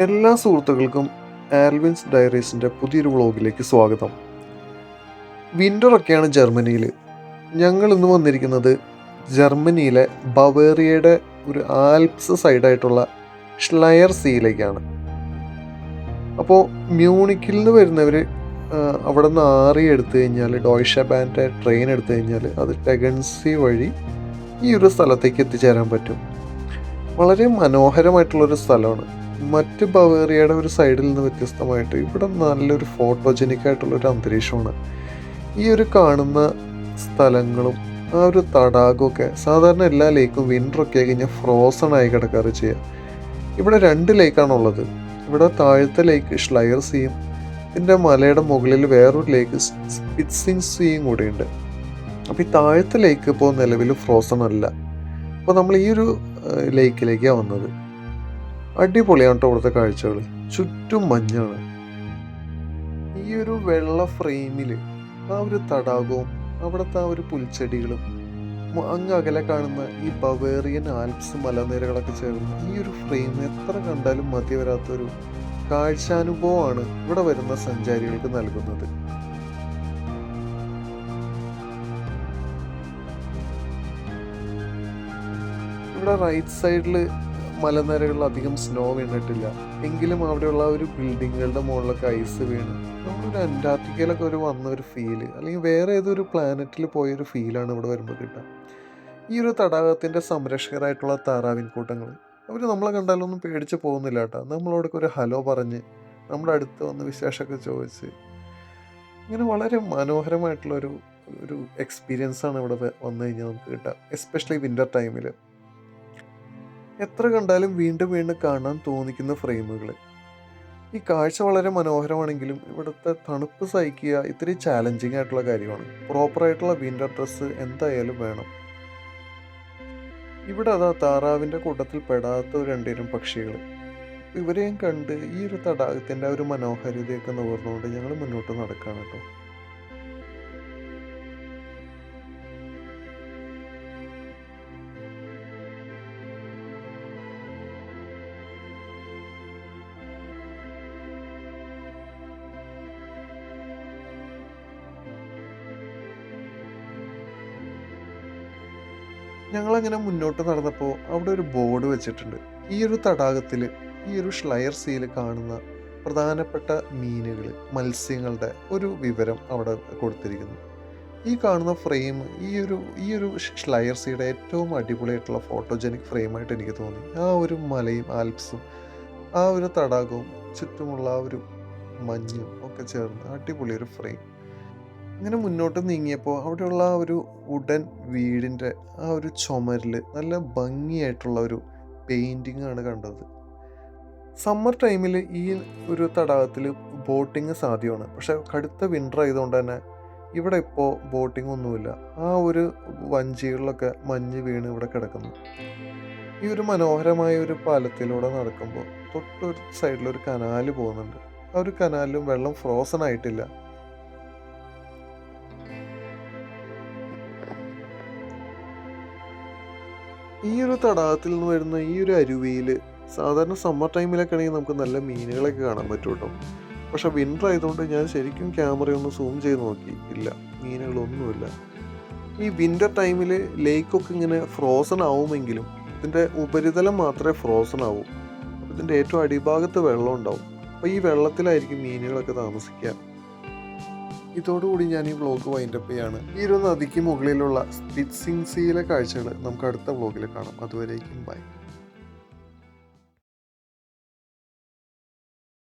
എല്ലാ സുഹൃത്തുക്കൾക്കും ആൽവിൻസ് ഡയറീസിൻ്റെ പുതിയൊരു വ്ളോഗിലേക്ക് സ്വാഗതം. വിൻ്ററൊക്കെയാണ് ജർമ്മനിയിൽ. ഞങ്ങൾ ഇന്ന് വന്നിരിക്കുന്നത് ജർമ്മനിയിലെ ബവേറിയയുടെ ഒരു ആൽപ്സ് സൈഡായിട്ടുള്ള ഷ്ലയർ സീയിലേക്കാണ്. അപ്പോൾ മ്യൂണിക്കിൽ നിന്ന് വരുന്നവർ അവിടെ നിന്ന് എടുത്തു കഴിഞ്ഞാൽ ഡോയ്ഷ ബാൻ്റെ ട്രെയിൻ എടുത്തു കഴിഞ്ഞാൽ അത് ടെഗൻസി വഴി ഈ ഒരു സ്ഥലത്തേക്ക് എത്തിച്ചേരാൻ പറ്റും. വളരെ മനോഹരമായിട്ടുള്ളൊരു സ്ഥലമാണ്. മറ്റ് ബവേറിയയുടെ ഒരു സൈഡിൽ നിന്ന് വ്യത്യസ്തമായിട്ട് ഇവിടെ നല്ലൊരു ഫോട്ടോജനിക് ആയിട്ടുള്ളൊരു അന്തരീക്ഷമാണ്. ഈ ഒരു കാണുന്ന സ്ഥലങ്ങളും ആ ഒരു തടാകമൊക്കെ സാധാരണ എല്ലാ ലേക്കും വിൻ്ററൊക്കെ കഴിഞ്ഞാൽ ഫ്രോസൺ ആയി കിടക്കാറ് ചെയ്യുക. ഇവിടെ 2 ലേക്കാണുള്ളത്. ഇവിടെ താഴത്തെ ലേക്ക് ഷ്ലയർ സീയും ഇതിൻ്റെ മലയുടെ മുകളിൽ വേറൊരു ലേക്ക് സ്പിറ്റ്സിങ് സീയും കൂടിയുണ്ട്. അപ്പോൾ ഈ താഴത്തെ ലേക്ക് ഇപ്പോൾ നിലവിൽ ഫ്രോസൺ അല്ല. അപ്പോൾ നമ്മൾ ഈ ഒരു ലേക്കിലേക്കാണ് വന്നത്. അടിപൊളിയാണ് കേട്ടോ ഇവിടുത്തെ കാഴ്ചകൾ. ചുറ്റും മഞ്ഞാണ്. ഈ ഒരു വെള്ള ഫ്രെയിമിൽ ആ ഒരു തടാകവും അവിടുത്തെ ആ ഒരു പുൽച്ചെടികളും അങ്ങ് അകലെ കാണുന്ന ഈ ബവേറിയൻ ആൽപ്സ് മലനിരകളൊക്കെ ചേർന്ന് ഈ ഒരു ഫ്രെയിം എത്ര കണ്ടാലും മതി വരാത്തൊരു കാഴ്ചാനുഭവമാണ് ഇവിടെ വരുന്ന സഞ്ചാരികൾക്ക് നൽകുന്നത്. ഇവിടെ റൈറ്റ് സൈഡിൽ മലനിരകളിൽ അധികം സ്നോ വീണിട്ടില്ല. എങ്കിലും അവിടെയുള്ള ഒരു ബിൽഡിങ്ങുകളുടെ മുകളിലൊക്കെ ഐസ് വീണ് നമ്മളൊരു അന്റാർട്ടിക്കയിലൊക്കെ വന്ന ഒരു ഫീല്, അല്ലെങ്കിൽ വേറെ ഏതൊരു പ്ലാനറ്റിൽ പോയൊരു ഫീലാണ് ഇവിടെ വരുമ്പോൾ കിട്ടുക. ഈ ഒരു തടാകത്തിൻ്റെ സംരക്ഷകരായിട്ടുള്ള താറാവിൻ കൂട്ടങ്ങൾ അവർ നമ്മളെ കണ്ടാലൊന്നും പേടിച്ച് പോകുന്നില്ല കേട്ടോ. നമ്മളോടൊക്കെ ഒരു ഹലോ പറഞ്ഞ് നമ്മുടെ അടുത്ത് വന്ന് വിശേഷമൊക്കെ ചോദിച്ച് ഇങ്ങനെ വളരെ മനോഹരമായിട്ടുള്ളൊരു ഒരു എക്സ്പീരിയൻസാണ് ഇവിടെ വന്നു കഴിഞ്ഞാൽ നമുക്ക് കിട്ടുക. എസ്പെഷ്യലി വിൻ്റർ ടൈമിൽ എത്ര കണ്ടാലും വീണ്ടും വീണ്ടും കാണാൻ തോന്നിക്കുന്ന ഫ്രെയിമുകൾ. ഈ കാഴ്ച വളരെ മനോഹരമാണെങ്കിലും ഇവിടുത്തെ തണുപ്പ് സഹിക്കുക ഇത്തിരി ചാലഞ്ചിങ് ആയിട്ടുള്ള കാര്യമാണ്. പ്രോപ്പറായിട്ടുള്ള വിൻ്റർ ഡ്രസ്സ് എന്തായാലും വേണം. ഇവിടെ അതാ താറാവിൻ്റെ കൂട്ടത്തിൽ പെടാത്ത ഒരു 2 പക്ഷികൾ. ഇവരെയും കണ്ട് ഈ ഒരു തടാകത്തിൻ്റെ ഒരു മനോഹാരിതയൊക്കെ നുകർന്നുകൊണ്ട് ഞങ്ങൾ മുന്നോട്ട് നടക്കുകയാണ് കേട്ടോ. ഞങ്ങളങ്ങനെ മുന്നോട്ട് നടന്നപ്പോൾ അവിടെ ഒരു ബോർഡ് വെച്ചിട്ടുണ്ട്. ഈ ഒരു തടാകത്തിൽ ഈ ഒരു ഷ്ലയർ സീയിൽ കാണുന്ന പ്രധാനപ്പെട്ട മീനുകൾ, മത്സ്യങ്ങളുടെ ഒരു വിവരം അവിടെ കൊടുത്തിരിക്കുന്നു. ഈ കാണുന്ന ഫ്രെയിം ഈ ഒരു ഷ്ലയർ സീയുടെ ഏറ്റവും അടിപൊളിയായിട്ടുള്ള ഫോട്ടോജനിക് ഫ്രെയിമായിട്ട് എനിക്ക് തോന്നി. ആ ഒരു മലയും ആൽപ്സും ആ ഒരു തടാകവും ചുറ്റുമുള്ള ആ ഒരു മഞ്ഞും ഒക്കെ ചേർന്ന് അടിപൊളി ഒരു ഫ്രെയിം. ഇങ്ങനെ മുന്നോട്ട് നീങ്ങിയപ്പോൾ അവിടെയുള്ള ആ ഒരു വുഡൻ വീടിൻ്റെ ആ ഒരു ചുമരിൽ നല്ല ഭംഗിയായിട്ടുള്ള ഒരു പെയിൻറ്റിംഗ് ആണ് കണ്ടത്. സമ്മർ ടൈമിൽ ഈ ഒരു തടാകത്തിൽ ബോട്ടിങ് സാധ്യമാണ്. പക്ഷേ കടുത്ത വിൻ്റർ ആയതുകൊണ്ട് തന്നെ ഇവിടെ ഇപ്പോൾ ബോട്ടിംഗ് ഒന്നുമില്ല. ആ ഒരു വഞ്ചികളിലൊക്കെ മഞ്ഞ് വീണ് ഇവിടെ കിടക്കുന്നു. ഈ ഒരു മനോഹരമായ ഒരു പാലത്തിലൂടെ നടക്കുമ്പോൾ തൊട്ടൊരു സൈഡിലൊരു കനാല് പോകുന്നുണ്ട്. ആ ഒരു കനാലിലും വെള്ളം ഫ്രോസൺ ആയിട്ടില്ല. ഈ ഒരു തടാകത്തിൽ നിന്ന് വരുന്ന ഈ ഒരു അരുവിയിൽ സാധാരണ സമ്മർ ടൈമിലൊക്കെ ആണെങ്കിൽ നമുക്ക് നല്ല മീനുകളൊക്കെ കാണാൻ പറ്റും കേട്ടോ. പക്ഷെ വിൻ്റർ ആയതുകൊണ്ട് ഞാൻ ശരിക്കും ക്യാമറയൊന്ന് സൂം ചെയ്ത് നോക്കി, ഇല്ല, മീനുകളൊന്നുമില്ല. ഈ വിൻ്റർ ടൈമിൽ ലേക്കൊക്കെ ഇങ്ങനെ ഫ്രോസൺ ആവുമെങ്കിലും ഇതിൻ്റെ ഉപരിതലം മാത്രമേ ഫ്രോസൺ ആവൂ. അപ്പോൾ ഇതിൻ്റെ ഏറ്റവും അടിഭാഗത്ത് വെള്ളം ഉണ്ടാവും. അപ്പോൾ ഈ വെള്ളത്തിലായിരിക്കും മീനുകളൊക്കെ താമസിക്കുക. ഇതോടുകൂടി ഞാൻ ഈ വ്ളോഗ് വൈൻഡപ്പ് ചെയ്യാണ്. ഈ ഒരു നദിക്ക് മുകളിലുള്ള സ്പിറ്റ്സിങ് സീയിലെ കാഴ്ചകൾ നമുക്ക് അടുത്ത വ്ളോഗിൽ കാണാം. അതുവരേക്കും ബൈ.